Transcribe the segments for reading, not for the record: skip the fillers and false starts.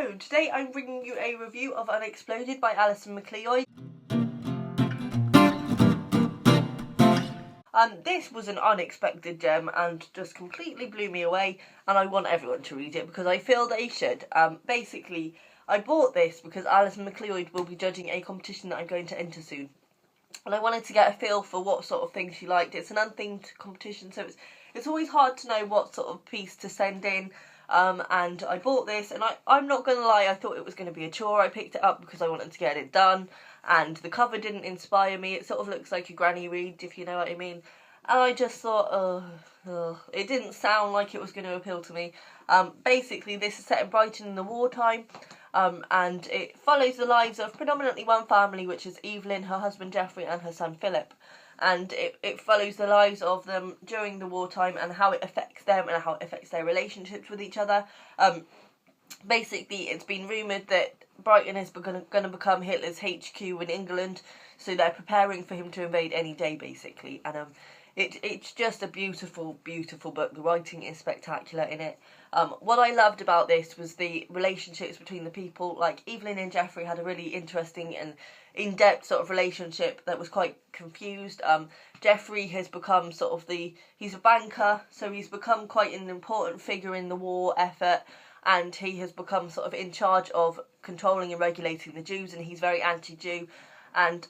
Hello! Today I'm bringing you a review of Unexploded by Alison Macleod. This was an unexpected gem and just completely blew me away, and I want everyone to read it because I feel they should. Basically, I bought this because Alison Macleod will be judging a competition that I'm going to enter soon. And I wanted to get a feel for what sort of things she liked. It's an unthemed competition, so it's always hard to know what sort of piece to send in. And I bought this, and I'm not going to lie, I thought it was going to be a chore. I picked it up because I wanted to get it done, and the cover didn't inspire me. It sort of looks like a granny read, if you know what I mean. And I just thought, it didn't sound like it was going to appeal to me. Basically, this is set in Brighton in the wartime, and it follows the lives of predominantly one family, which is Evelyn, her husband Geoffrey, and her son Philip. And it follows the lives of them during the wartime and how it affects them and how it affects their relationships with each other. Basically, it's been rumoured that Brighton is going to become Hitler's HQ in England, so they're preparing for him to invade any day, basically. And it's just a beautiful, beautiful book. The writing is spectacular in it. What I loved about this was the relationships between the people. Like, Evelyn and Geoffrey had a really interesting and in-depth sort of relationship that was quite confused. Geoffrey has become sort of he's a banker, so he's become quite an important figure in the war effort, and he has become sort of in charge of controlling and regulating the Jews, and he's very anti-Jew. And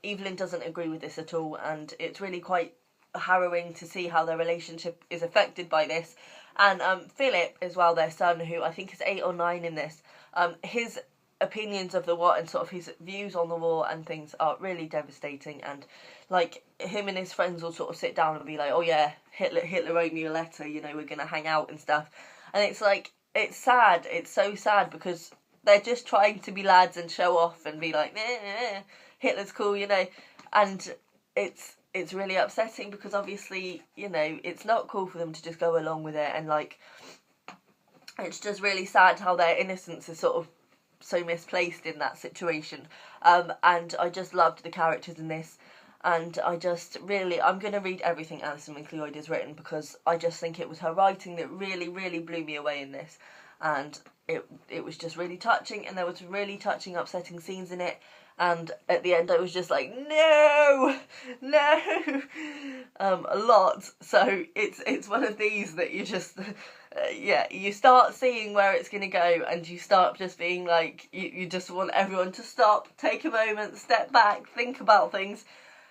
Evelyn doesn't agree with this at all, and it's really quite harrowing to see how their relationship is affected by this. And Philip as well, their son, who I think is 8 or 9 in this, his opinions of the war and sort of his views on the war and things are really devastating. And like, him and his friends will sort of sit down and be like, oh yeah, Hitler wrote me a letter, you know, we're gonna hang out and stuff. And it's like, it's sad, it's so sad, because they're just trying to be lads and show off and be like, Hitler's cool, you know. And it's really upsetting because obviously, you know, it's not cool for them to just go along with it, and like, it's just really sad how their innocence is sort of so misplaced in that situation. And I just loved the characters in this, and I'm going to read everything Alison Macleod has written because I just think it was her writing that really, really blew me away in this. And it was just really touching, and there was really touching, upsetting scenes in it. And at the end I was just like, no, a lot. So it's one of these that you just, you start seeing where it's going to go, and you start just being like, you just want everyone to stop, take a moment, step back, think about things.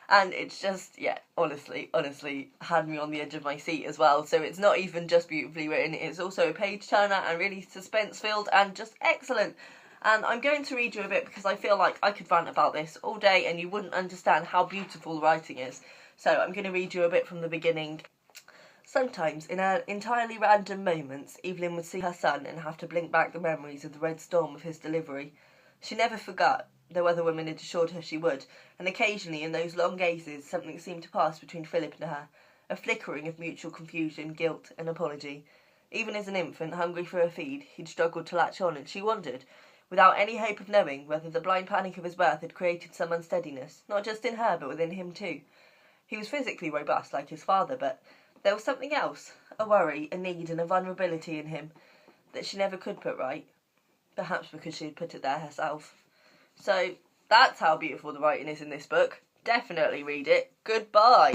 And it's just, honestly had me on the edge of my seat as well. So it's not even just beautifully written, it's also a page turner and really suspense filled and just excellent. And I'm going to read you a bit because I feel like I could rant about this all day and you wouldn't understand how beautiful the writing is. So I'm going to read you a bit from the beginning. Sometimes, in her entirely random moments, Evelyn would see her son and have to blink back the memories of the red storm of his delivery. She never forgot, though other women had assured her she would, and occasionally in those long gazes something seemed to pass between Philip and her, a flickering of mutual confusion, guilt and apology. Even as an infant, hungry for a feed, he'd struggled to latch on, and she wondered, without any hope of knowing, whether the blind panic of his birth had created some unsteadiness, not just in her, but within him too. He was physically robust, like his father, but there was something else, a worry, a need, and a vulnerability in him that she never could put right, perhaps because she had put it there herself. So, that's how beautiful the writing is in this book. Definitely read it. Goodbye.